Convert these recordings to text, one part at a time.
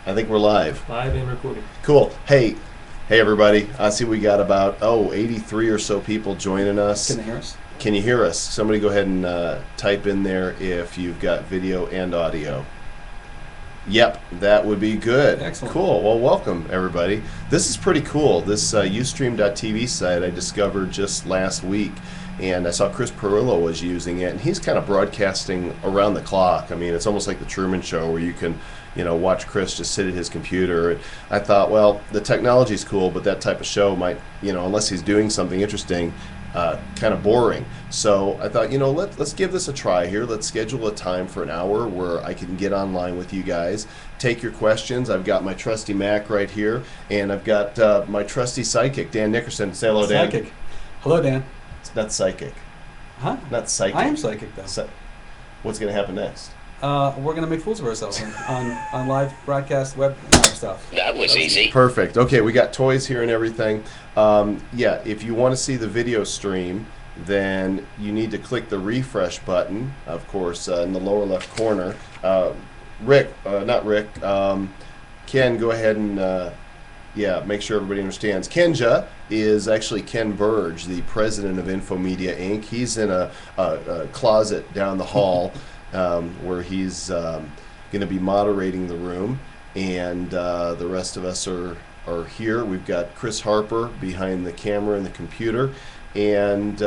I think we're live. Live and recording. Cool. Hey everybody. I see we got about 83 or so people joining us. Can they hear us? Can you hear us? Somebody go ahead and type in there if you've got video and audio. Yep, that would be good. Excellent. Cool. Well, welcome everybody. This is pretty cool. This Ustream.tv site I discovered just last week, and I saw Chris Perillo was using it, and he's kind of broadcasting around the clock. I mean, it's almost like the Truman Show where you can, watch Chris just sit at his computer. And I thought, well, the technology's cool, but that type of show might, unless he's doing something interesting, kind of boring. So I thought, let's give this a try here. Let's schedule a time for an hour where I can get online with you guys, take your questions. I've got my trusty Mac right here, and I've got my trusty sidekick, Dan Nickerson. Say hello, Dan. Psychic. Hello, Dan. It's not psychic. Huh? Not psychic. I am psychic, though. What's going to happen next? We're going to make fools of ourselves on live broadcast web stuff. That was easy. Perfect. Okay, we got toys here and everything. Yeah, if you want to see the video stream, then you need to click the refresh button, of course, in the lower left corner. Ken, go ahead and make sure everybody understands. Kenja is actually Ken Burge, the president of Infomedia Inc. He's in a closet down the hall where he's going to be moderating the room, and the rest of us are here. We've got Chris Harper behind the camera and the computer, and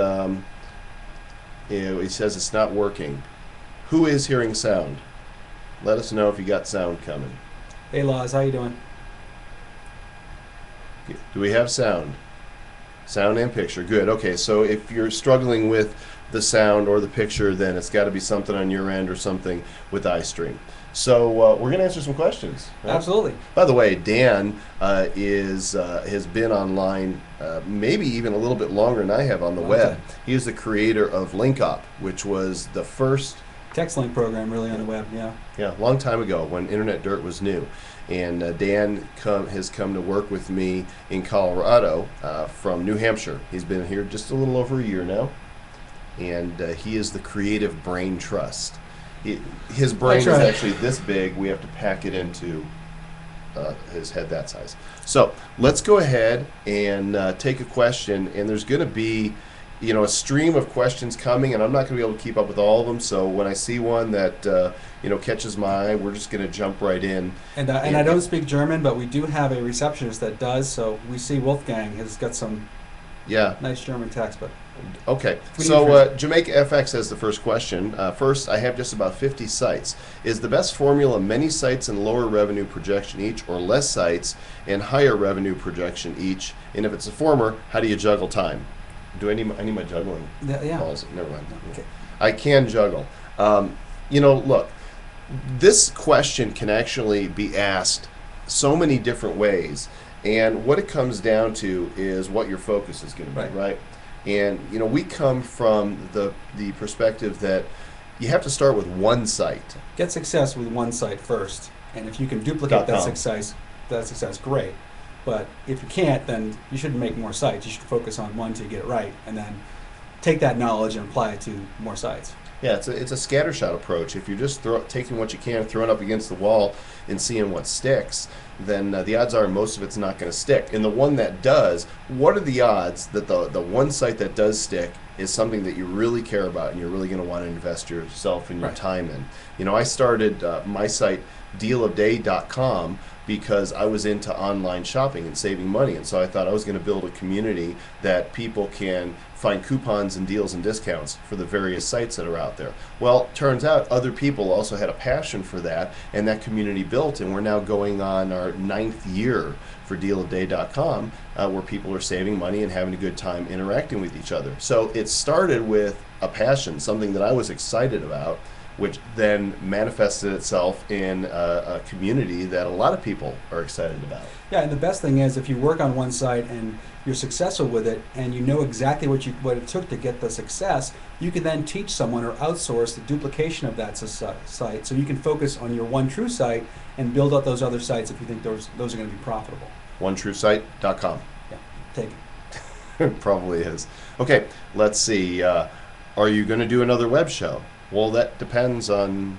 he says it's not working. Who is hearing sound? Let us know if you got sound coming. Hey, Laz, how you doing? Do we have sound? Sound and picture. Good. Okay, so if you're struggling with the sound or the picture, then it's got to be something on your end or something with iStream. So we're going to answer some questions. Right? Absolutely. By the way, Dan has been online maybe even a little bit longer than I have on the web. He is the creator of LinkUp, which was the first text link program really on the web, yeah. Yeah, a long time ago when Internet Dirt was new. And Dan has come to work with me in Colorado from New Hampshire. He's been here just a little over a year now. And he is the Creative Brain Trust. His brain is actually this big. We have to pack it into his head that size. So let's go ahead and take a question. And there's going to be a stream of questions coming, and I'm not going to be able to keep up with all of them. So when I see one that catches my eye, we're just going to jump right in. And I don't speak German, but we do have a receptionist that does. So we see Wolfgang has got some nice German text, but. Okay, so Jamaica FX has the first question. First, I have just about 50 sites. Is the best formula many sites and lower revenue projection each, or less sites and higher revenue projection each? And if it's the former, how do you juggle time? Do I need my juggling? Yeah. Balls? Never mind. Okay. I can juggle. Look, this question can actually be asked so many different ways, and what it comes down to is what your focus is going to be, right? And we come from the perspective that you have to start with one site. Get success with one site first, and if you can duplicate that success, great. But if you can't, then you shouldn't make more sites. You should focus on one to get it right, and then take that knowledge and apply it to more sites. Yeah, it's a scattershot approach. If you're just taking what you can, throwing it up against the wall, and seeing what sticks, then the odds are most of it's not going to stick. And the one that does, what are the odds that the one site that does stick is something that you really care about and you're really going to want to invest yourself and your time in? I started my site dealofday.com because I was into online shopping and saving money, and so I thought I was going to build a community that people can find coupons and deals and discounts for the various sites that are out there. Well, turns out other people also had a passion for that, and that community built, and we're now going on our 9th year for dealofday.com, where people are saving money and having a good time interacting with each other. So it started with a passion, something that I was excited about, which then manifested itself in a community that a lot of people are excited about. Yeah, and the best thing is if you work on one site and you're successful with it and you know exactly what it took to get the success, you can then teach someone or outsource the duplication of that site, so you can focus on your one true site and build up those other sites if you think those are going to be profitable. OneTrueSite.com. Yeah, take it. It probably is. Okay, let's see. Are you going to do another web show? Well, that depends on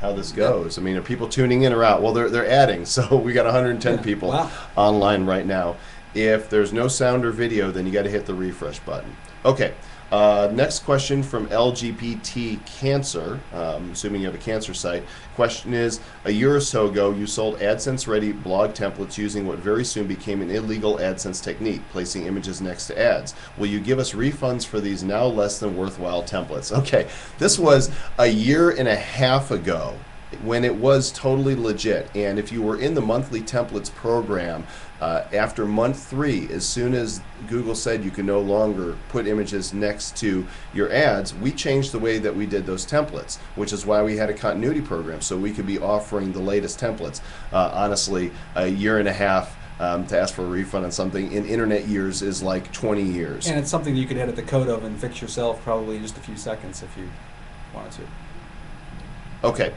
how this goes. I mean, are people tuning in or out? Well, they're adding, so we got 110 Yeah. people Wow. online right now. If there's no sound or video, then you got to hit the refresh button. Okay. Next question from LGBT Cancer. Assuming you have a cancer site. Question is: a year or so ago, you sold AdSense-ready blog templates using what very soon became an illegal AdSense technique, placing images next to ads. Will you give us refunds for these now less than worthwhile templates? Okay, this was a year and a half ago, when it was totally legit. And if you were in the monthly templates program, after month 3, as soon as Google said you can no longer put images next to your ads, we changed the way that we did those templates, which is why we had a continuity program, so we could be offering the latest templates. Honestly, a year and a half to ask for a refund on something in internet years is like 20 years. And it's something you could edit the code of and fix yourself probably in just a few seconds if you wanted to. Okay,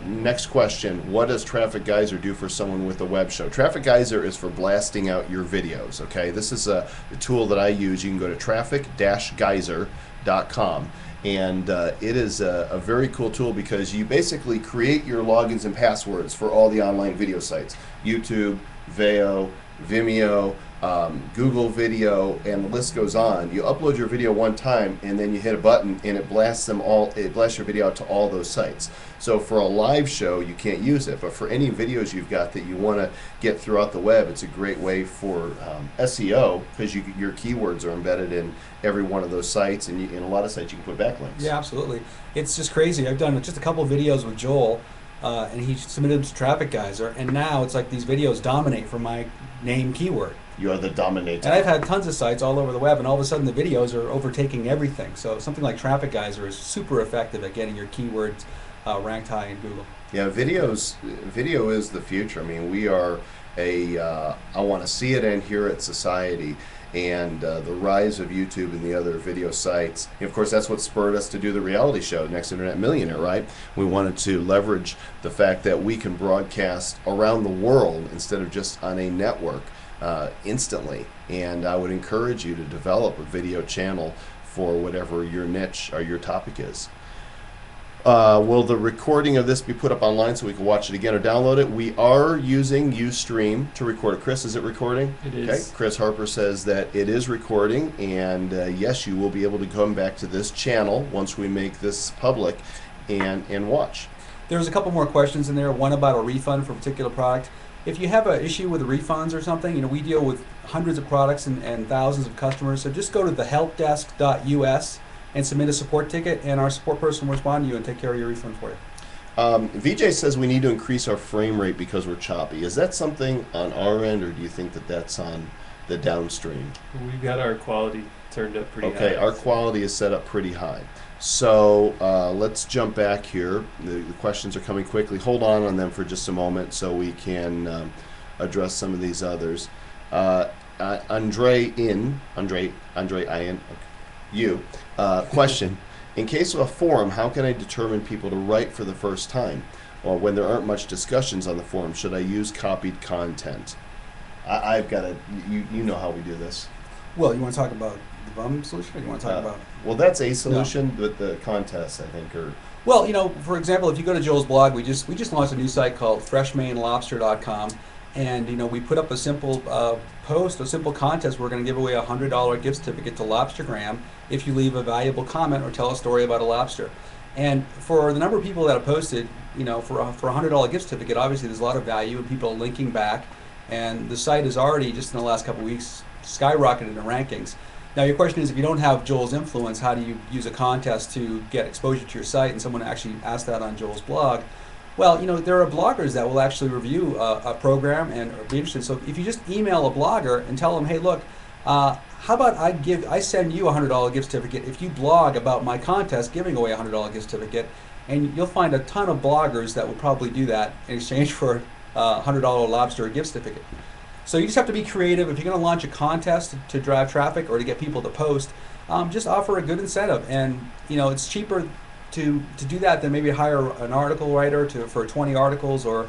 next question. What does Traffic Geyser do for someone with a web show? Traffic Geyser is for blasting out your videos, okay? This is a tool that I use. You can go to traffic-geyser.com, and it is a very cool tool because you basically create your logins and passwords for all the online video sites. YouTube, Vimeo, Google Video, and the list goes on. You upload your video one time, and then you hit a button, and it blasts them all. It blasts your video out to all those sites. So for a live show, you can't use it, but for any videos you've got that you want to get throughout the web, it's a great way for SEO because your keywords are embedded in every one of those sites, and in a lot of sites you can put backlinks. Yeah, absolutely. It's just crazy. I've done just a couple of videos with Joel, and he submitted them to Traffic Geyser, and now it's like these videos dominate for my name keyword. You are the dominator. And I've had tons of sites all over the web, and all of a sudden the videos are overtaking everything. So something like Traffic Geyser is super effective at getting your keywords ranked high in Google. Yeah, video is the future. I mean, we are I want to see it and hear it society, and the rise of YouTube and the other video sites. And of course, that's what spurred us to do the reality show, Next Internet Millionaire, right? We wanted to leverage the fact that we can broadcast around the world instead of just on a network instantly. And I would encourage you to develop a video channel for whatever your niche or your topic is. Will the recording of this be put up online so we can watch it again or download it? We are using Ustream to record it. Chris, is it recording? It is. Okay. Chris Harper says that it is recording, and yes, you will be able to come back to this channel once we make this public and watch. There's a couple more questions in there. One about a refund for a particular product. If you have an issue with refunds or something, we deal with hundreds of products and thousands of customers. So just go to thehelpdesk.us and submit a support ticket, and our support person will respond to you and take care of your refund for you. VJ says we need to increase our frame rate because we're choppy. Is that something on our end, or do you think that that's on the downstream? We've got our quality turned up pretty high. Okay, our quality is set up pretty high. So let's jump back here. The questions are coming quickly. Hold on them for just a moment so we can address some of these others. Andre Ian, question. In case of a forum, how can I determine people to write for the first time? Well, when there aren't much discussions on the forum, should I use copied content? I've got to, you know how we do this. Well, you want to talk about the bum solution, or you want to talk about? Well, that's a solution, but the contests, I think, are... Well, for example, if you go to Joel's blog, we just launched a new site called freshmainlobster.com, and we put up a simple post, a simple contest. We're going to give away a $100 gift certificate to Lobstergram if you leave a valuable comment or tell a story about a lobster. And for the number of people that have posted, for a $100 gift certificate, obviously there's a lot of value, and people are linking back, and the site is already, just in the last couple of weeks, skyrocketed in the rankings. Now your question is, if you don't have Joel's influence, how do you use a contest to get exposure to your site? And someone actually asked that on Joel's blog. Well, there are bloggers that will actually review a program and be interested. So if you just email a blogger and tell them, hey, look, how about I send you a $100 gift certificate if you blog about my contest giving away a $100 gift certificate, and you'll find a ton of bloggers that would probably do that in exchange for a $100 lobster gift certificate. So you just have to be creative. If you're going to launch a contest to drive traffic or to get people to post, just offer a good incentive. And it's cheaper to do that than maybe hire an article writer for 20 articles or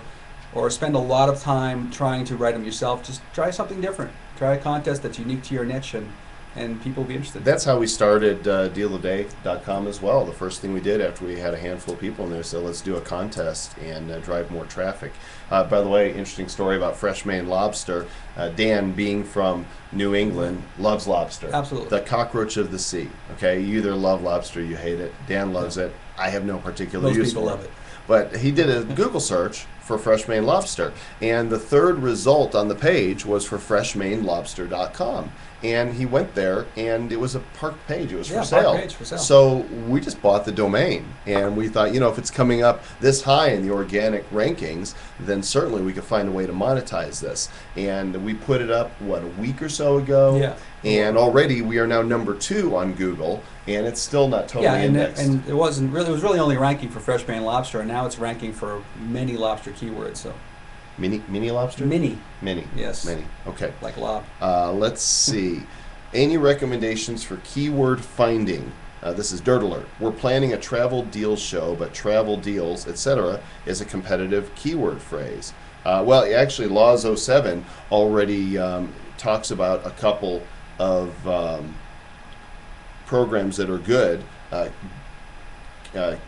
spend a lot of time trying to write them yourself. Just try something different. Try a contest that's unique to your niche and and people will be interested. That's how we started dealofday.com as well. The first thing we did after we had a handful of people in there, so let's do a contest and drive more traffic. By the way, interesting story about fresh Maine lobster. Dan, being from New England, loves lobster. Absolutely. The cockroach of the sea. Okay, you either love lobster, or you hate it. Dan loves it. I have no particular Most use people for love it. it. But he did a Google search for fresh Maine lobster, and the third result on the page was for freshmainelobster.com. And he went there, and it was a parked page. It was Yeah, for sale. parked page for sale. So we just bought the domain, and we thought, if it's coming up this high in the organic rankings, then certainly we could find a way to monetize this. And we put it up, a week or so ago? Yeah. And already we are now number 2 on Google, and it's still not totally Yeah, indexed. and it was really only ranking for fresh Maine lobster, and now it's ranking for many lobster keywords. So Mini lobster? mini, Yes. Mini, Okay. like lob. Let's see. Any recommendations for keyword finding? This is Dirt Alert. We're planning a travel deals show, but travel deals, etc., is a competitive keyword phrase. Well, actually, Laws 07 already talks about a couple of programs that are good.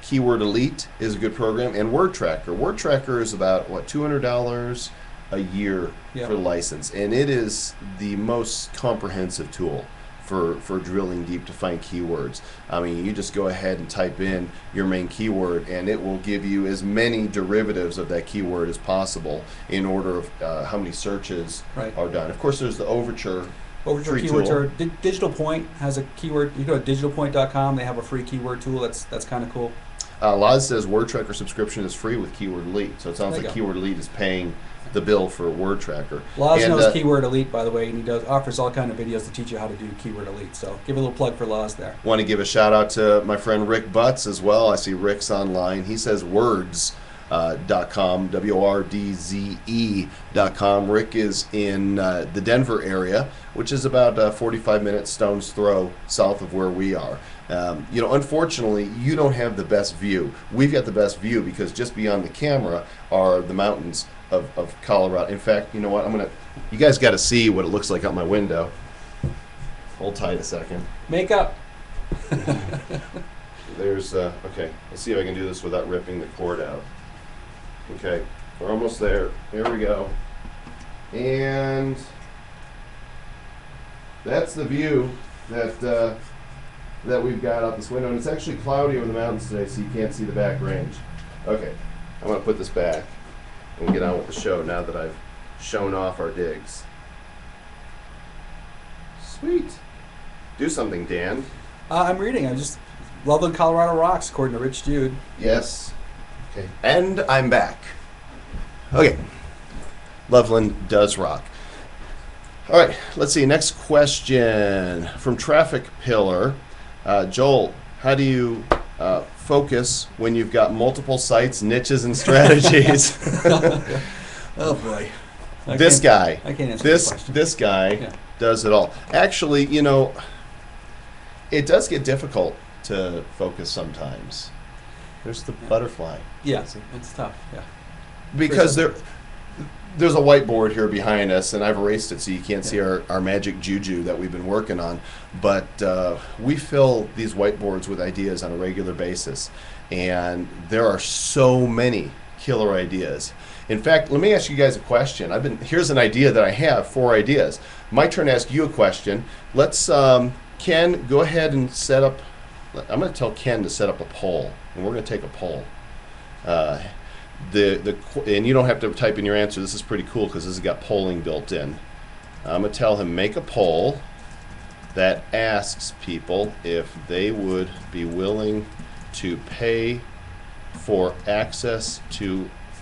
Keyword Elite is a good program, and Word Tracker. Word Tracker is about $200 a year Yeah. for the license, and it is the most comprehensive tool for drilling deep to find keywords. I mean, you just go ahead and type in your main keyword, and it will give you as many derivatives of that keyword as possible in order of how many searches Right. are done. Of course, there's the Overture. Overture Free keyword tool. tool. Digital Point has a keyword. You go to digitalpoint.com. They have a free keyword tool. That's kind of cool. Laz says Word Tracker subscription is free with Keyword Elite, so it sounds There you like go. Keyword Elite is paying the bill for Word Tracker. Laz And, knows Keyword Elite, by the way, and he offers all kind of videos to teach you how to do Keyword Elite. So give a little plug for Laz there. Want to give a shout out to my friend Rick Butts as well. I see Rick's online. He says words.com, WRDZE.com. Rick is in the Denver area, which is about a 45 minutes stone's throw south of where we are. Unfortunately, you don't have the best view. We've got the best view because just beyond the camera are the mountains of Colorado. In fact, you know what? You guys got to see what it looks like out my window. Hold tight a second. Makeup. There's, okay, let's see if I can do this without ripping the cord out. Okay, we're almost there. Here we go. And that's the view that we've got out this window. And it's actually cloudy over the mountains today, so you can't see the back range. Okay, I'm going to put this back and get on with the show now that I've shown off our digs. Sweet. Do something, Dan. I'm reading. I'm just Loveland, Colorado rocks, according to Rich Jude. Yes. Okay. And I'm back. Okay. Loveland does rock. All right. Let's see. Next question from Traffic Pillar. Joel, how do you focus when you've got multiple sites, niches, and strategies? Oh boy. I This guy. I can't answer this question. This guy Yeah. does it all. Actually, it does get difficult to focus sometimes. There's the butterfly. Yeah, it's tough. Yeah. Because there's a whiteboard here behind us, and I've erased it so you can't see our magic juju that we've been working on. But we fill these whiteboards with ideas on a regular basis, and there are so many killer ideas. In fact, let me ask you guys a question. Here's an idea that I have, 4 ideas. My turn to ask you a question. Let's, Ken, go ahead and set up, I'm going to tell Ken to set up a poll, and we're going to take a poll. And you don't have to type in your answer. This is pretty cool because this has got polling built in. I'm going to tell him make a poll that asks people if they would be willing to pay for access to